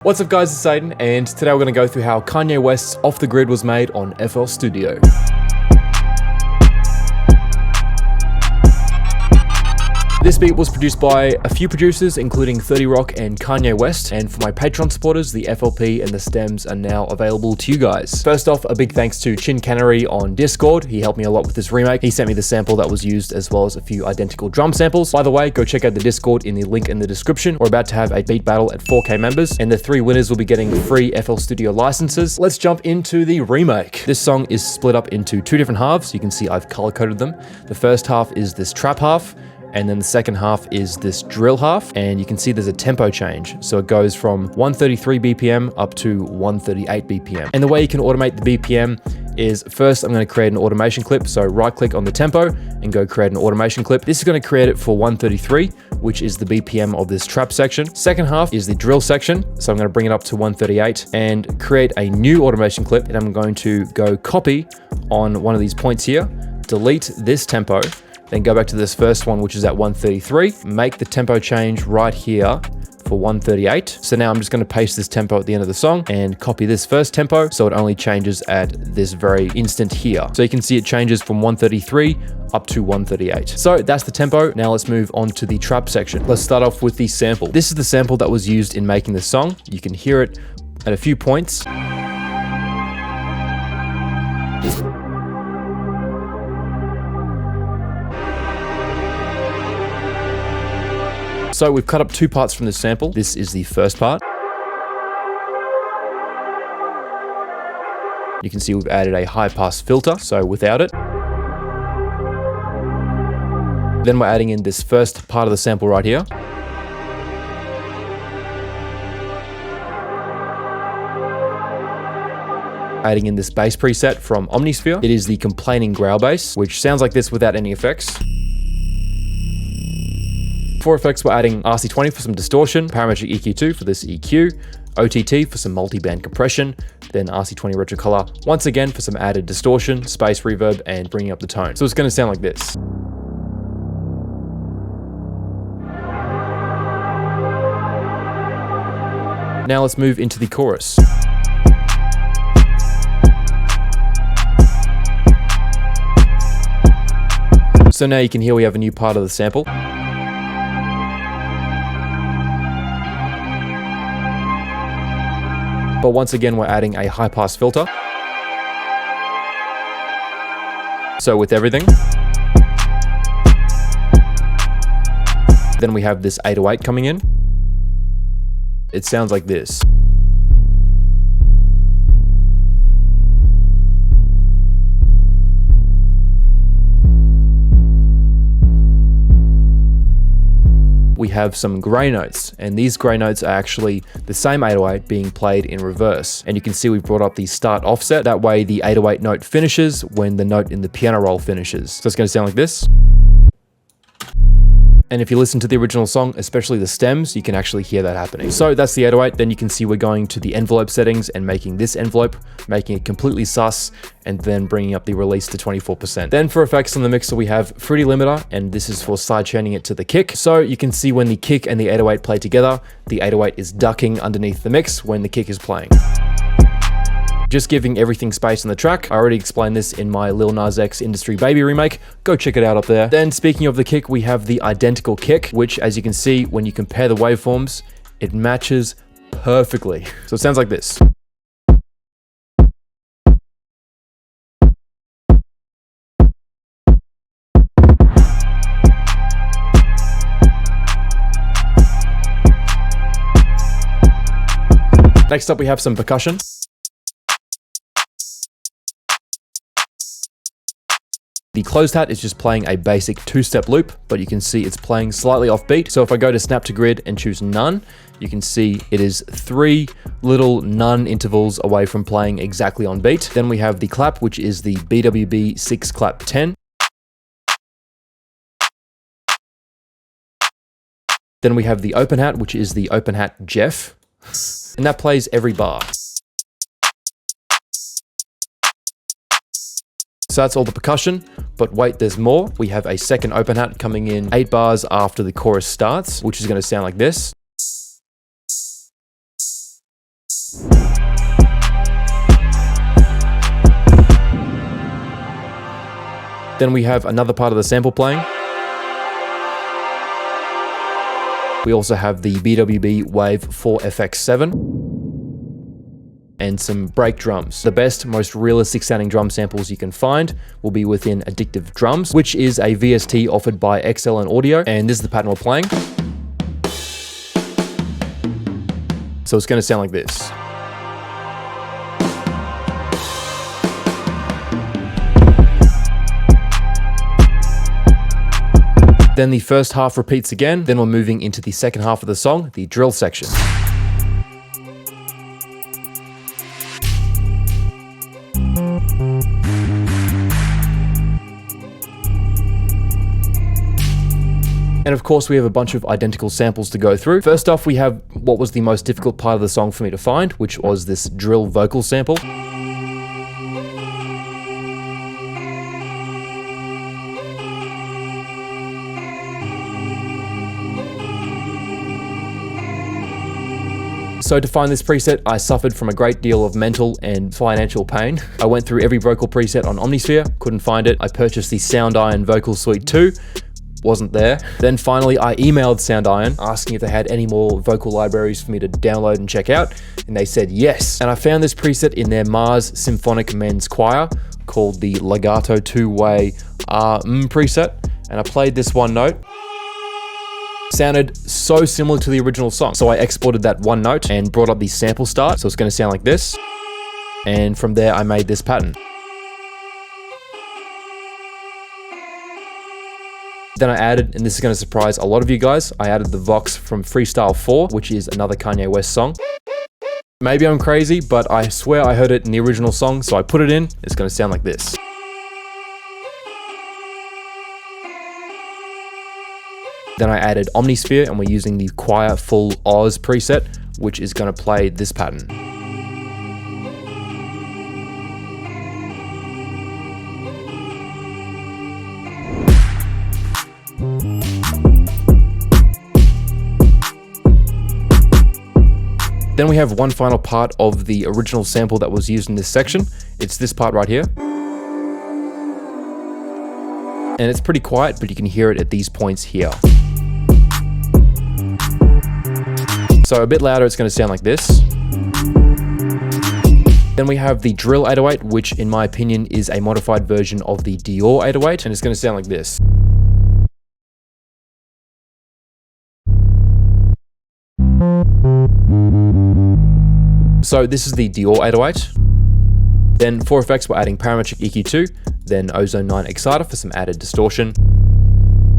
What's up guys, it's Aiden, and today we're going to go through how Kanye West's Off the Grid was made on FL Studio. This beat was produced by a few producers, including 30 Rock and Kanye West, and for my Patreon supporters, the FLP and the stems are now available to you guys. First off, a big thanks to Chin Cannery on Discord. He helped me a lot with this remake. He sent me the sample that was used, as well as a few identical drum samples. By the way, go check out the Discord in the link in the description. We're about to have a beat battle at 4K members, and the 3 winners will be getting free FL Studio licenses. Let's jump into the remake. This song is split up into 2 different halves. You can see I've color coded them. The first half is this trap half, and then the second half is this drill half, and you can see there's a tempo change. So it goes from 133 BPM up to 138 BPM. And the way you can automate the BPM is, first I'm going to create an automation clip. So right click on the tempo and go create an automation clip. This is going to create it for 133, which is the BPM of this trap section. Second half is the drill section. So I'm going to bring it up to 138 and create a new automation clip. And I'm going to go copy on one of these points here, delete this tempo, then go back to this first one, which is at 133, make the tempo change right here for 138. So now I'm just going to paste this tempo at the end of the song and copy this first tempo, so it only changes at this very instant here. So you can see it changes from 133 up to 138. So that's the tempo. Now let's move on to the trap section. Let's start off with the sample. This is the sample that was used in making the song. You can hear it at a few points. So we've cut up 2 parts from this sample. This is the first part. You can see we've added a high pass filter, so without it. Then we're adding in this first part of the sample right here. Adding in this bass preset from Omnisphere. It is the complaining growl bass, which sounds like this without any effects. For effects, we're adding RC20 for some distortion, parametric EQ2 for this EQ, OTT for some multi-band compression, then RC20 retro color, once again for some added distortion, space reverb, and bringing up the tone. So it's going to sound like this. Now let's move into the chorus. So now you can hear we have a new part of the sample. But once again, we're adding a high pass filter. So with everything. Then we have this 808 coming in. It sounds like this. We have some gray notes, and these gray notes are actually the same 808 being played in reverse. And you can see we brought up the start offset. That way the 808 note finishes when the note in the piano roll finishes. So it's going to sound like this. And if you listen to the original song, especially the stems, you can actually hear that happening. So that's the 808. Then you can see we're going to the envelope settings and making this envelope, making it completely sus, and then bringing up the release to 24%. Then for effects on the mixer, we have Fruity Limiter, and this is for sidechaining it to the kick. So you can see when the kick and the 808 play together, the 808 is ducking underneath the mix when the kick is playing. Just giving everything space on the track. I already explained this in my Lil Nas X Industry Baby remake. Go check it out up there. Then speaking of the kick, we have the identical kick, which as you can see, when you compare the waveforms, it matches perfectly. So it sounds like this. Next up, we have some percussion. The closed hat is just playing a basic 2-step loop, but you can see it's playing slightly off beat. So if I go to snap to grid and choose none, you can see it is 3 little none intervals away from playing exactly on beat. Then we have the clap, which is the BWB 6 clap 10. Then we have the open hat, which is the open hat Jeff, and that plays every bar. So that's all the percussion, but wait, there's more. We have a second open hat coming in 8 bars after the chorus starts, which is going to sound like this. Then we have another part of the sample playing. We also have the BWB Wave 4FX7 and some break drums. The best, most realistic sounding drum samples you can find will be within Addictive Drums, which is a VST offered by XLN Audio, and this is the pattern we're playing. So it's going to sound like this. Then the first half repeats again, then we're moving into the second half of the song, the drill section. And of course we have a bunch of identical samples to go through. First off, we have what was the most difficult part of the song for me to find, which was this drill vocal sample. So to find this preset, I suffered from a great deal of mental and financial pain. I went through every vocal preset on Omnisphere, couldn't find it. I purchased the Sound Iron Vocal Suite 2, wasn't there. Then finally, I emailed Sound Iron asking if they had any more vocal libraries for me to download and check out, and they said yes. And I found this preset in their Mars Symphonic Men's Choir called the Legato Two-Way preset, and I played this one note. Sounded so similar to the original song. So I exported that one note and brought up the sample start. So it's going to sound like this. And from there, I made this pattern. Then I added, and this is going to surprise a lot of you guys, I added the Vox from Freestyle 4, which is another Kanye West song. Maybe I'm crazy, but I swear I heard it in the original song, so I put it in. It's going to sound like this. Then I added Omnisphere, and we're using the Choir Full Oz preset, which is going to play this pattern. Then we have one final part of the original sample that was used in this section. It's this part right here. And it's pretty quiet, but you can hear it at these points here. So a bit louder, it's going to sound like this. Then we have the Drill 808, which in my opinion is a modified version of the Dior 808, and it's going to sound like this. So this is the Dior 808. Then for effects, we're adding parametric EQ2, then Ozone 9 Exciter for some added distortion.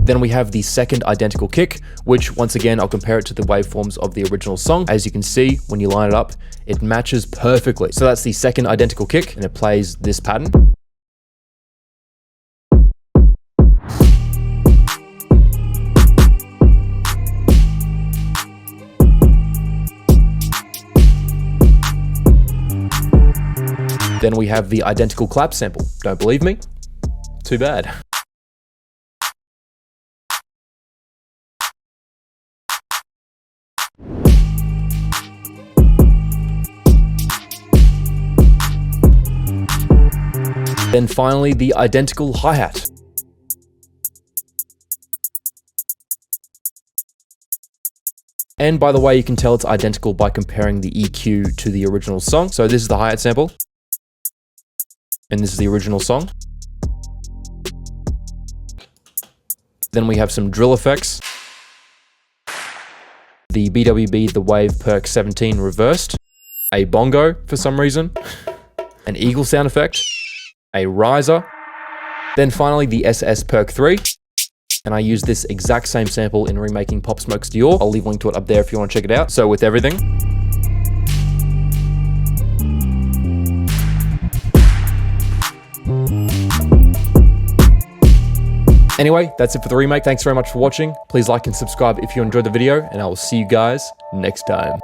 Then we have the second identical kick, which once again, I'll compare it to the waveforms of the original song. As you can see, when you line it up, it matches perfectly. So that's the second identical kick, and it plays this pattern. Then we have the identical clap sample. Don't believe me? Too bad. Then finally, the identical hi-hat. And by the way, you can tell it's identical by comparing the EQ to the original song. So this is the hi-hat sample. And this is the original song. Then we have some drill effects. The BWB, the Wave Perk 17 reversed. A bongo for some reason. An eagle sound effect. A riser. Then finally the SS Perk 3. And I use this exact same sample in remaking Pop Smoke's Dior. I'll leave a link to it up there if you want to check it out. So with everything. Anyway, that's it for the remake. Thanks very much for watching. Please like and subscribe if you enjoyed the video, and I will see you guys next time.